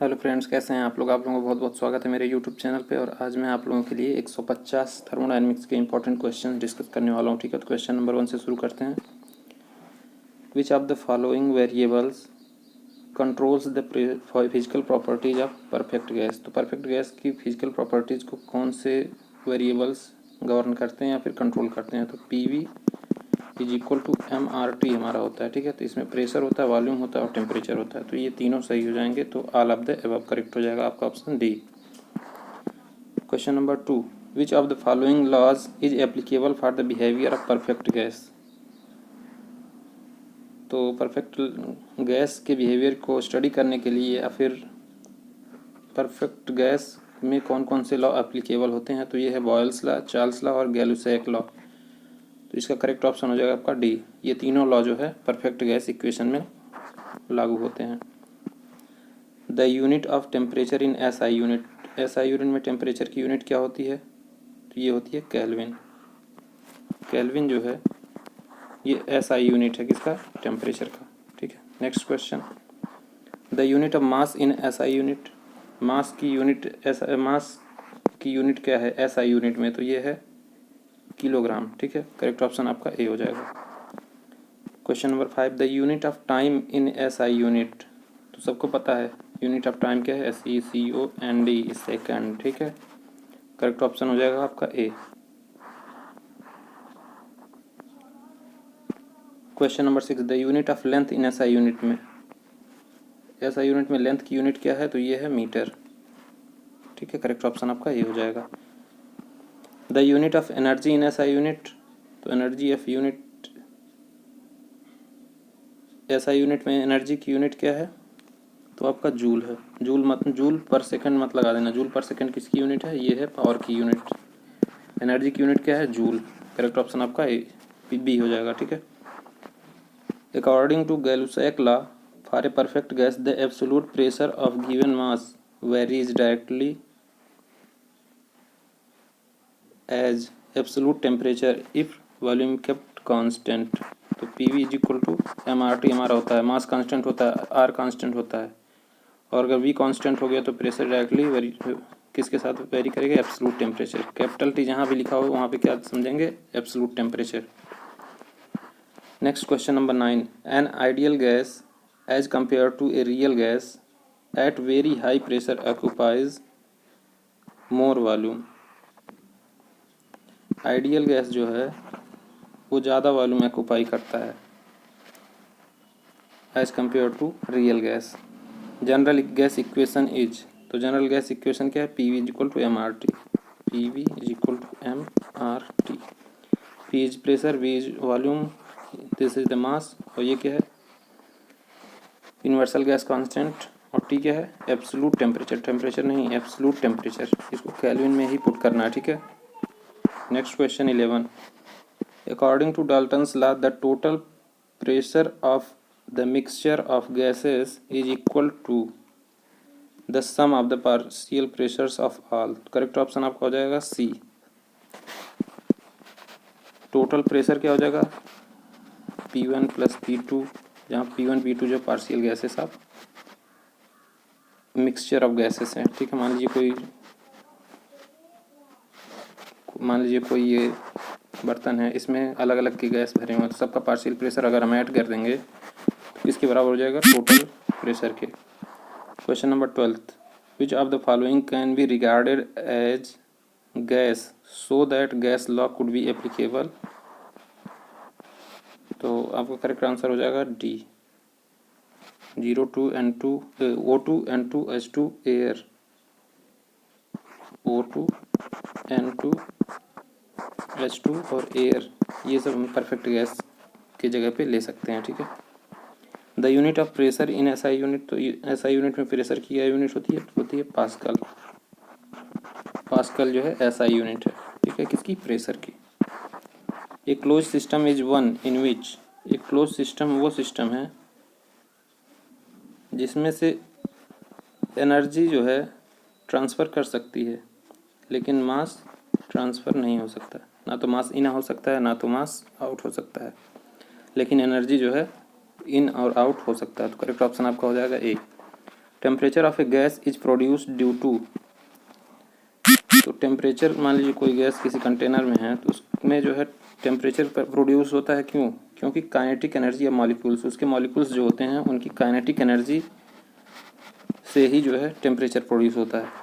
Hello friends, कैसे हैं आप लोगों को बहुत बहुत स्वागत है मेरे यूट्यूब चैनल पे। और आज मैं आप लोगों के लिए 150 थर्मोडायनेमिक्स के इंपॉर्टेंट क्वेश्चन डिस्कस करने वाला हूँ। ठीक है, तो क्वेश्चन नंबर 1 से शुरू करते हैं। विच of the following variables controls the physical properties of perfect gas. तो परफेक्ट गैस की फिजिकल प्रॉपर्टीज़ को कौन से वेरिएबल्स गवर्न करते हैं या फिर कंट्रोल करते हैं। तो PV is equal to MRT हमारा होता है। ठीक है, तो इसमें प्रेशर होता है, वॉल्यूम होता है और टेम्परेचर होता है। तो ये तीनों सही हो जाएंगे, तो all of the above correct हो जाएगा आपका option D. Question number 2, which of the following laws is applicable for the behaviour of perfect gas. तो परफेक्ट गैस के बिहेवियर को स्टडी करने के लिए या फिर परफेक्ट गैस में कौन कौन से लॉ एप्लीकेबल होते हैं, तो ये है बॉयल्स लॉ, चार्ल्स लॉ और गैलुसैक लॉ। तो इसका करेक्ट ऑप्शन हो जाएगा आपका डी। ये तीनों लॉ जो है परफेक्ट गैस इक्वेशन में लागू होते हैं। The unit of temperature in SI unit. SI unit में टेम्परेचर की यूनिट क्या होती है, तो ये होती है केल्विन। केल्विन जो है ये SI यूनिट है किसका, टेम्परेचर का। ठीक है, next question, the unit of mass in SI unit. Mass की यूनिट क्या है SI यूनिट में, तो ये है किलोग्राम। ठीक है, करेक्ट ऑप्शन आपका ए हो जाएगा। Question number 5, the unit of time in SI unit. तो सबको पता है यूनिट ऑफ टाइम क्या है, SECOND, सेकेंड। ठीक है, करेक्ट ऑप्शन हो जाएगा आपका A. Question number 6, the unit of length in SI unit में। SI यूनिट में लेंथ की यूनिट क्या है, तो ये है मीटर। ठीक है, करेक्ट ऑप्शन आपका ए हो जाएगा। The unit of energy in SI unit. तो energy of unit SI unit में एनर्जी की यूनिट क्या है, तो आपका जूल है। जूल पर सेकंड मत लगा देना, जूल पर सेकंड किसकी यूनिट है, ये है पावर की यूनिट। एनर्जी की यूनिट क्या है, जूल। करेक्ट ऑप्शन आपका ए बी हो जाएगा। ठीक है, according to Gay Lussac law for a perfect gas the absolute pressure of given mass varies directly as absolute temperature if volume kept constant. तो PV is equal to MRT हमारा होता है, mass constant होता है, R कांस्टेंट होता है। और अगर V कांस्टेंट हो गया तो प्रेशर डायरेक्टली वेरी किसके साथ वेरी करेगा, एब्सोल्यूट टेम्परेचर। कैपिटल T जहाँ भी लिखा हो वहाँ पे क्या समझेंगे, absolute temperature. Next question number 9, an ideal gas as compared to a real gas at very high pressure occupies more volume. Ideal gas जो है वो ज़्यादा वॉल्यूम ऑक्यूपाई करता है as compared to real gas. General gas equation is. तो general gas equation क्या है, PV is equal to MRT। PV is equal to MRT। P is pressure, V is volume, this is the mass, और ये क्या है universal gas constant, और T क्या है एब्सोल्यूट टेम्परेचर। टेम्परेचर नहीं, एब्सोल्यूट टेम्परेचर, इसको केल्विन में ही पुट करना है। ठीक है, next question 11, according to Dalton's law the total pressure of the mixture of gases is equal to the sum of the partial pressures of all. Correct option आपका हो जाएगा सी। टोटल प्रेशर क्या हो जाएगा, P1 प्लस P2, जहाँ P1 P2 जो partial gases of mixture of gases हैं। ठीक है, मान लीजिए कोई ये बर्तन है, इसमें अलग अलग की गैस भरे हुए हैं, तो सबका पार्शियल प्रेशर अगर हम ऐड कर देंगे तो किसके बराबर हो जाएगा, टोटल प्रेशर के। Question number 12, which of the following can be regarded as gas so that gas law could be applicable. तो आपका करेक्ट आंसर हो जाएगा डी, O2N2 एयर, O2N2H2 और एयर, ये सब हम परफेक्ट गैस की जगह पे ले सकते हैं। ठीक है, the unit of pressure in SI unit. तो SI यूनिट में प्रेशर की क्या यूनिट होती है पास्कल। पास्कल जो है SI यूनिट है। ठीक है, किसकी, प्रेशर की। A close system is one in which. एक क्लोज सिस्टम वो सिस्टम है जिसमें से एनर्जी जो है ट्रांसफ़र कर सकती है लेकिन मास ट्रांसफ़र नहीं हो सकता। ना तो मास इन हो सकता है, ना तो मास आउट हो सकता है, लेकिन एनर्जी जो है इन और आउट हो सकता है। तो करेक्ट ऑप्शन आपका हो जाएगा A. Temperature of a gas is produced due to, तो टेम्परेचर मान लीजिए कोई गैस किसी कंटेनर में है तो उसमें जो है टेम्परेचर प्रोड्यूस होता है, क्यों? क्योंकि काइनेटिक एनर्जी ऑफ मॉलिक्यूल्स, उसके मॉलिक्यूल्स जो होते हैं उनकी काइनेटिक एनर्जी से ही जो है टेम्परेचर प्रोड्यूस होता है।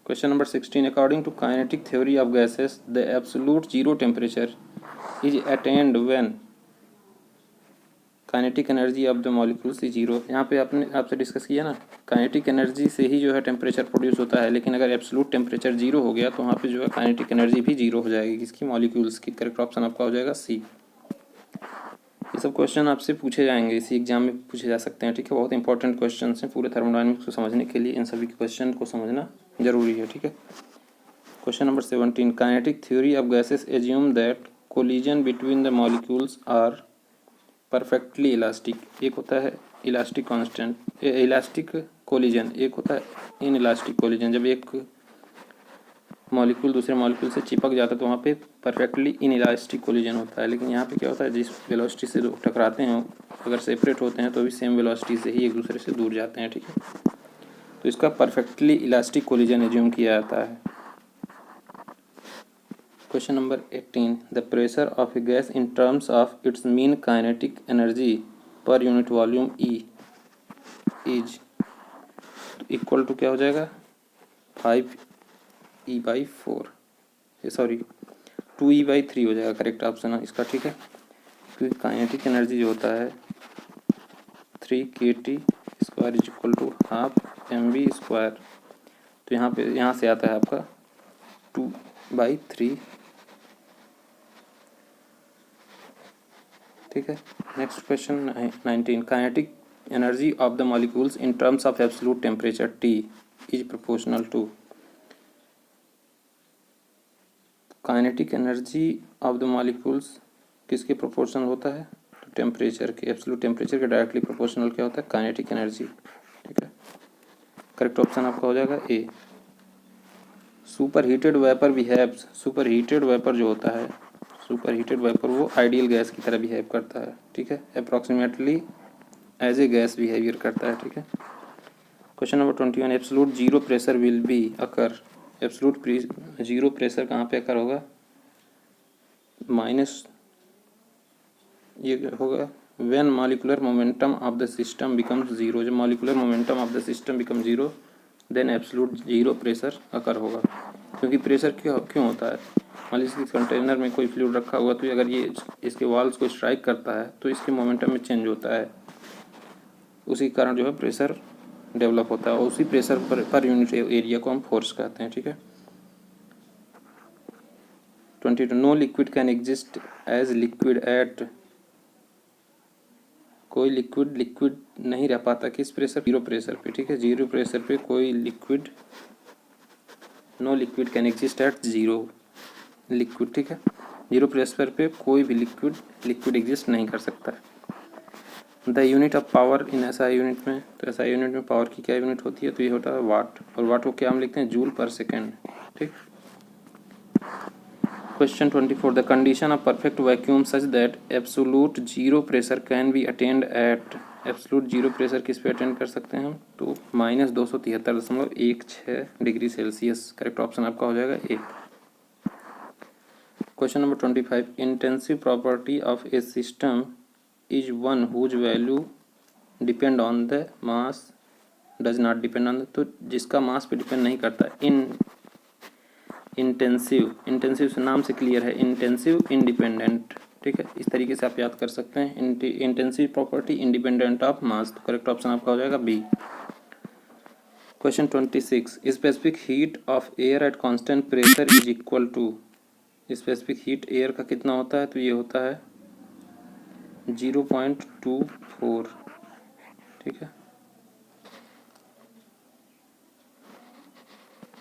Question number 16, according to kinetic theory of gases the absolute zero temperature is attained when kinetic energy of the molecules is zero. यहाँ पे आपने आपसे डिस्कस किया ना, काइनेटिक एनर्जी से ही जो है टेम्परेचर प्रोड्यूस होता है, लेकिन अगर एब्सोल्यूट टेम्परेचर जीरो हो गया तो वहाँ पे जो है काइनेटिक एनर्जी भी जीरो हो जाएगी, किसकी? मॉलिक्यूल्स की। करेक्ट ऑप्शन आपका हो जाएगा सी। ये सब क्वेश्चन आपसे पूछे जाएंगे, इसी एग्जाम में पूछे जा सकते हैं, ठीक है। बहुत इंपॉर्टेंट क्वेश्चन हैं पूरे थर्मोडायनेमिक्स को समझने के लिए, इन सभी क्वेश्चन को समझना जरूरी है, ठीक है। Question number 17, kinetic theory of gases assume that collision between the molecules are perfectly elastic. एक होता है इलास्टिक कांस्टेंट, इलास्टिक कोलिजन, एक होता है इन इलास्टिक कोलिजन। जब एक मॉलिक्यूल दूसरे मॉलिक्यूल से चिपक जाता है तो वहाँ पे परफेक्टली इन इलास्टिक कोलिजन होता है। लेकिन यहाँ पे क्या होता है, जिस वेलोसिटी से दो टकराते हैं अगर सेपरेट होते हैं तो भी सेम वेलोसिटी से ही एक दूसरे से दूर जाते हैं, ठीक है। तो इसका परफेक्टली इलास्टिक कोलिजन एज्यूम किया जाता है। Question number 18, the pressure of a gas in terms of its mean kinetic energy per unit volume E is equal to क्या हो जाएगा? 5E/4, सॉरी 2E/3 हो जाएगा करेक्ट ऑप्शन है इसका, ठीक है। क्योंकि काइनेटिक एनर्जी जो होता है 3kT² is equal to half mv², तो यहाँ से आता है आपका 2/3, ठीक है। Next question 19, kinetic energy of the molecules in terms of absolute temperature T is proportional to. Kinetic energy of the molecules किसके प्रोपोर्शनल होता है? तो टेम्परेचर के, एब्सोल्यूट टेम्परेचर के डायरेक्टली प्रोपोर्शनल क्या होता है? काइनेटिक एनर्जी, ठीक है। करेक्ट ऑप्शन आपका हो जाएगा A. Super heated vapour behaves, super heated vapour जो होता है, सुपर हीटेड वेपर वो आइडियल गैस की तरह बिहेव करता है, ठीक है। Approximately as a gas behaviour करता है, ठीक है। Question number 21, absolute zero pressure will be occur, absolute zero pressure कहाँ पे अकर होगा? माइनस ये होगा when molecular momentum of the system becomes zero. जब molecular momentum of the system become zero then absolute zero pressure occur होगा। क्योंकि pressure क्यों होता है? मान लीजिए कंटेनर में कोई फ्लूइड रखा हुआ, तो अगर ये इसके वॉल्स को स्ट्राइक करता है तो इसके मोमेंटम में चेंज होता है, उसी कारण जो है प्रेशर डेवलप होता है, और उसी प्रेशर पर यूनिट एरिया को हम फोर्स कहते हैं, ठीक है। 22, no liquid can exist as liquid at, कोई लिक्विड नहीं रह पाता किस प्रेशर? जीरो प्रेशर पे, ठीक है। जीरो प्रेशर पे कोई liquid, no liquid can exist at zero liquid, ठीक है। जीरो प्रेशर पे कोई भी लिक्विड एग्जिस्ट नहीं कर सकता है। The unit of power in SI unit में, तो एसआई यूनिट में पावर की क्या यूनिट होती है? तो ये होता है वाट, और वाट को क्या हम लिखते हैं? जूल पर सेकेंड, ठीक। Question 24, the condition of perfect vacuum such that absolute zero pressure can be attained at, absolute zero pressure किस पे अटेंड कर सकते हैं हम? तो -273.16 डिग्री सेल्सियस। करेक्ट ऑप्शन आपका हो जाएगा A. Question number 25, intensive property of a system is one whose value depend on the mass does not depend on, तो जिसका मास पे डिपेंड नहीं करता। इंटेंसिव से नाम से क्लियर है, इंटेंसिव इंडिपेंडेंट, ठीक है। इस तरीके से आप याद कर सकते हैं, intensive property independent of mass. तो करेक्ट ऑप्शन आपका हो जाएगा B. Question 26, specific heat of air at constant pressure is equal to, specific heat air का कितना होता है? तो ये होता है 0.24, ठीक है।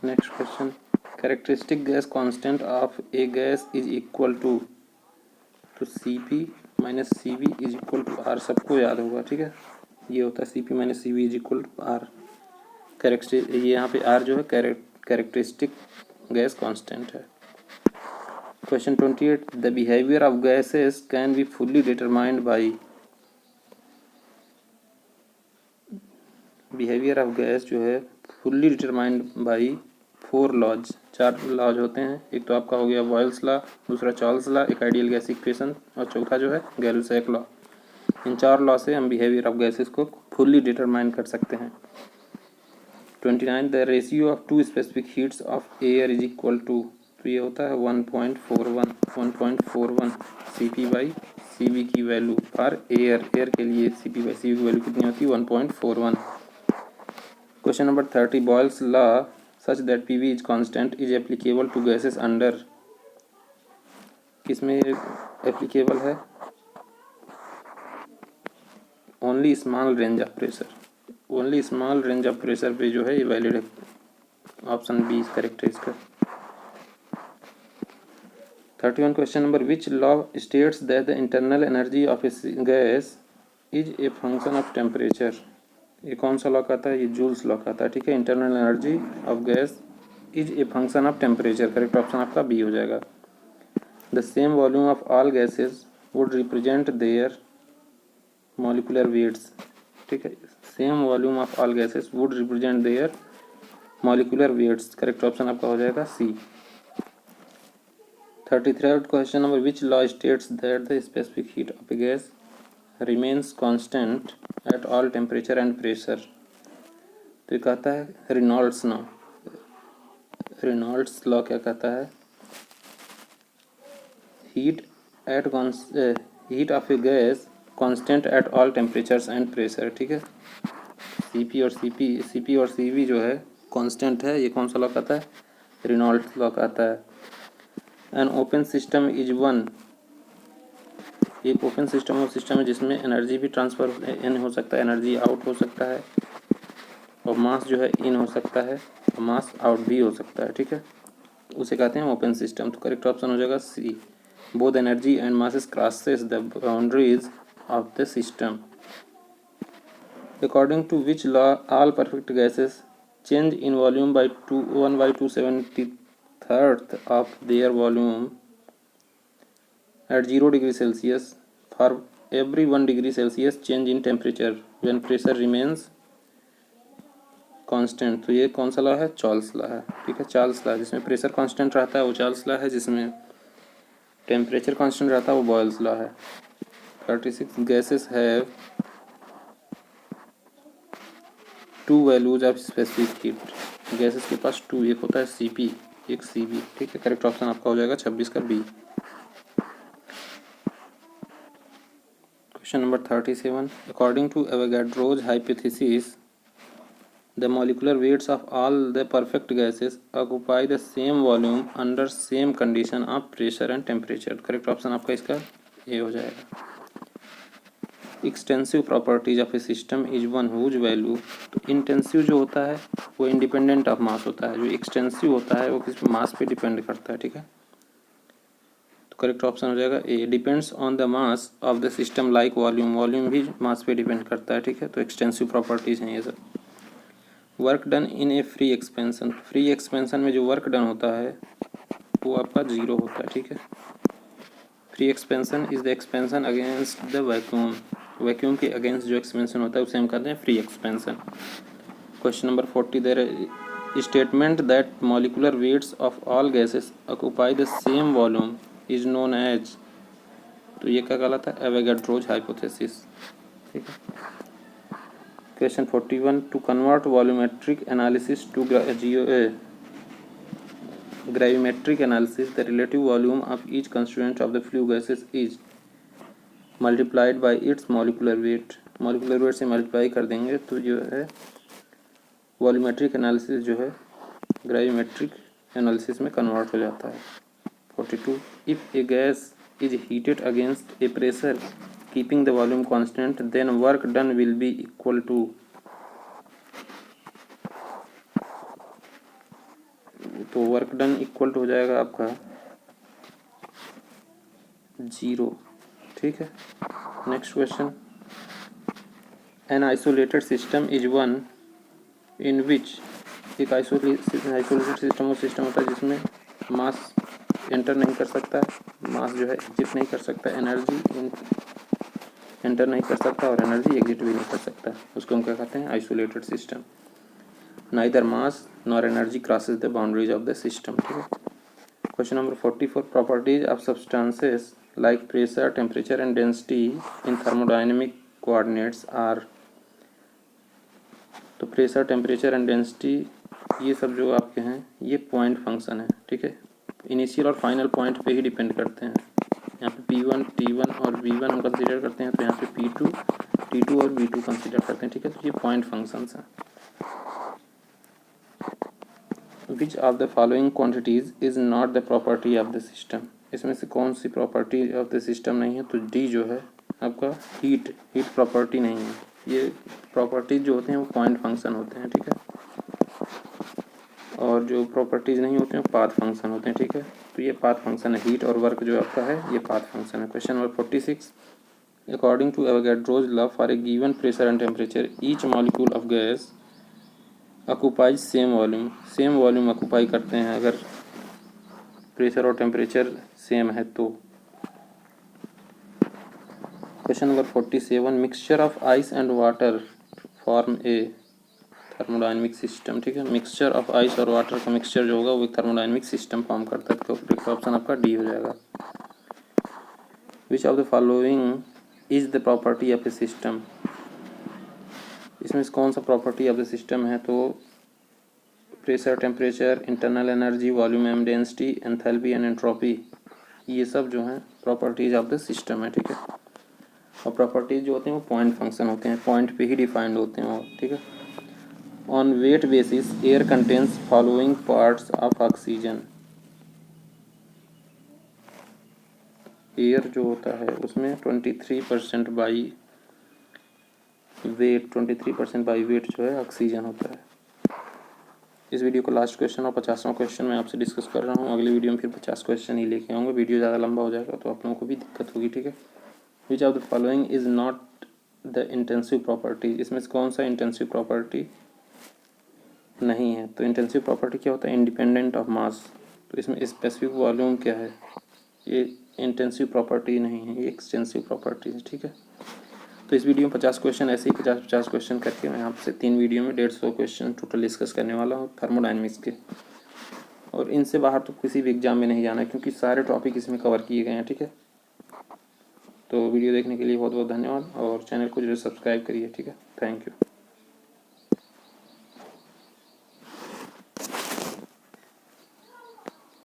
Next question, characteristic gas constant of a gas is equal to, तो Cp minus Cv is equal to R, सबको याद होगा, ठीक है। ये होता है Cp minus Cv is equal to R. ये यहाँ पे आर जो है कैरेक्टरिस्टिक गैस कांस्टेंट है। Question 28, the behaviour of gases can be fully determined by, behaviour of gas जो है fully determined by 4 laws, 4 laws होते हैं। एक तो आपका हो गया बॉयल्स लॉ, दूसरा चार्ल्स लॉ, एक आइडियल गैस इक्वेशन, और चौथा जो है गैलुसैक लॉ। इन 4 लॉ से हम बिहेवियर ऑफ गैसेस को फुल्ली डिटरमाइन कर सकते हैं। 29 the ratio of two specific heats of air is equal to, तो ये होता है 1.41 Cp बाई Cv की वैल्यू फॉर एयर के लिए Cp बाई Cv की वैल्यू कितनी होती है 1.41। Question number 30 Boyle's law such that Pv is constant is applicable to gases under, किसमें एप्लीकेबल है? Only small range of pressure, only small range of pressure पे जो है ये वैलिड है। ऑप्शन बी करेक्ट है इसका। 31 question number which law states that the internal energy of a gas is a function of temperature, ये कौन सा लॉ कहता है? ये जूल्स लॉ कहता है, ठीक है। Internal energy of gas is a function of temperature, correct option आपका बी हो जाएगा। The same volume of all gases would represent their molecular weights, ठीक है। Same volume of all gases would represent their molecular weights, correct option आपका हो जाएगा C. 33rd question number which law states that the specific heat of a gas remains constant at all temperature and pressure, तो ये कहता है Reynolds law. Reynolds law क्या कहता है? Heat of a gas constant at all temperatures and pressure, ठीक है। CP और सीवी जो है कांस्टेंट है, ये कौन सा लॉ कहता है? रेनॉल्ड्स लॉ कहता है। An open system is one, एक ओपन सिस्टम वो सिस्टम है जिसमें एनर्जी भी ट्रांसफर इन हो सकता है, एनर्जी आउट हो सकता है, और मास जो है इन हो सकता है और मास आउट भी हो सकता है, ठीक है। उसे कहते हैं ओपन सिस्टम, तो करेक्ट ऑप्शन हो जाएगा C. Both energy and masses crosses the boundaries of the system. According to which law all perfect gases change in volume by 1/273 of their volume at 0 degree Celsius for every 1 degree Celsius change in temperature when pressure remains constant, तो ये कौन सा law है? Charles law है, ठीक है। Charles law जिसमें pressure constant रहता है वो चार्ल्स लॉ है, जिसमें टेम्परेचर कांस्टेंट रहता है वो बॉयल्स लॉ है। 36 gases have 2 values of specific heat, gases के पास 2, एक होता है Cp एक Cv, ठीक है। करेक्ट ऑप्शन आपका हो जाएगा 26 का B. Question number 37 according to Avogadro's hypothesis the molecular weights of all the perfect gases occupy the same volume under same condition of pressure and temperature, correct option आपका इसका A हो जाएगा। Extensive properties of a system is one whose value, तो intensive जो होता है वो independent of मास होता है, जो एक्सटेंसिव होता है वो किस मास पे डिपेंड करता है, ठीक है। तो करेक्ट ऑप्शन हो जाएगा A. Depends on the mass of the system like volume, volume भी मास पे डिपेंड करता है, ठीक है। तो एक्सटेंसिव प्रॉपर्टीज हैं ये सब। Work done in A free expansion, free expansion में जो वर्क डन होता है वो आपका 0 होता है, ठीक है। Free expansion is the expansion against the vacuum, vacuum के अगेंस्ट जो एक्सपेंशन होता है उसे हम कहते हैं free expansion. Question number 40 their statement that molecular weights of all gases occupy the same volume is known as, तो ये क्या कहलाता है? एवोगाड्रोज हाइपोथेसिस, ठीक है। Question 41 to convert volumetric analysis to gravimetric analysis the relative volume of each constituent of the flue gases is multiplied by its molecular weight, molecular weight से multiply कर देंगे तो जो है वॉल्यूमेट्रिक एनालिसिस जो है ग्रेविमेट्रिक एनालिसिस में convert हो जाता है। 42 if a gas is heated against a pressure keeping the volume constant then work done will be equal to, तो वर्क डन इक्वल टू हो जाएगा आपका 0, ठीक है। Next question an isolated system is one in which, एक isolated system वो system होता है जिसमें मास एंटर नहीं कर सकता है, मास जो है एग्जिट नहीं कर सकता, एनर्जी एंटर नहीं कर सकता और एनर्जी एग्जिट भी नहीं कर सकता, उसको हम क्या कहते हैं, isolated system. Neither mass nor energy crosses the boundaries of the system, ठीक है। Question number 44, properties of substances like pressure, temperature and density in thermodynamic coordinates are. तो प्रेशर, टेम्परेचर एंड डेंसिटी ये सब जो आपके हैं ये पॉइंट फंक्शन है, ठीक है। इनिशियल और फाइनल पॉइंट पे ही डिपेंड करते हैं। यहाँ पे P1, T1 और V1 हम कंसीडर करते हैं, तो यहाँ पे P2, T2 और V2 कंसीडर करते हैं, ठीक है। तो ये पॉइंट फंक्शंस हैं। विच of the following quantities is not the property of the system. इसमें से कौन सी प्रॉपर्टी ऑफ द सिस्टम नहीं है, तो डी जो है आपका हीट प्रॉपर्टी नहीं है। ये प्रॉपर्टीज जो होते हैं वो पॉइंट फंक्शन होते हैं, ठीक है। और जो प्रॉपर्टीज नहीं होते हैं पाथ फंक्शन होते हैं, ठीक है। तो ये पाथ फंक्शन है, हीट और वर्क जो आपका है ये पाथ फंक्शन है। Question number 46, according to Avogadro's law for a given pressure and temperature each molecule of gas occupies same volume. Same volume occupy करते हैं अगर प्रेशर और टेम्परेचर सेम है तो। Question number 47, mixture of ice and water form a thermodynamic system, ठीक है। Mixture of ice और water का मिक्सचर जो होगा वो एक थर्मोडाइनमिक सिस्टम फॉर्म करता है, तो करेक्ट ऑप्शन आपका डी हो जाएगा। विच of the following is the property of a system. इसमें से कौन सा प्रॉपर्टी ऑफ द सिस्टम है, तो pressure, temperature, internal energy, volume and density, enthalpy and entropy, ये सब जो हैं प्रॉपर्टीज ऑफ द सिस्टम है, ठीक है। और प्रॉपर्टीज जो होते हैं वो पॉइंट फंक्शन होते हैं, पॉइंट पे ही डिफाइंड होते हैं, ठीक है। On weight basis air contains following parts of oxygen. Air जो होता है उसमें 23% बाई वेट, 23% बाई वेट जो है ऑक्सीजन होता है। इस वीडियो का लास्ट क्वेश्चन और 50वां क्वेश्चन मैं आपसे डिस्कस कर रहा हूँ। अगले वीडियो में फिर 50 क्वेश्चन ही लेके आऊँगा, वीडियो ज़्यादा लंबा हो जाएगा तो आप लोगों को भी दिक्कत होगी, ठीक है। विच of the following is not the intensive property. इसमें से कौन सा इंटेंसिव प्रॉपर्टी नहीं है, तो इंटेंसिव प्रॉपर्टी क्या होता है, इंडिपेंडेंट ऑफ मास। तो इसमें स्पेसिफिक वॉल्यूम क्या है, ये इंटेंसिव प्रॉपर्टी नहीं है, ये एक्सटेंसिव प्रॉपर्टी है, ठीक है। तो इस वीडियो में 50 क्वेश्चन ऐसे ही 50-50 क्वेश्चन करके मैं आपसे 3 वीडियो में 150 क्वेश्चन टोटल डिस्कस करने वाला हूँ थर्मोडायनेमिक्स के। और इनसे बाहर तो किसी भी एग्जाम में नहीं जाना है क्योंकि सारे टॉपिक इसमें कवर किए गए हैं, ठीक है। तो वीडियो देखने के लिए बहुत बहुत धन्यवाद और चैनल को जरूर सब्सक्राइब करिए, ठीक है। Thank you.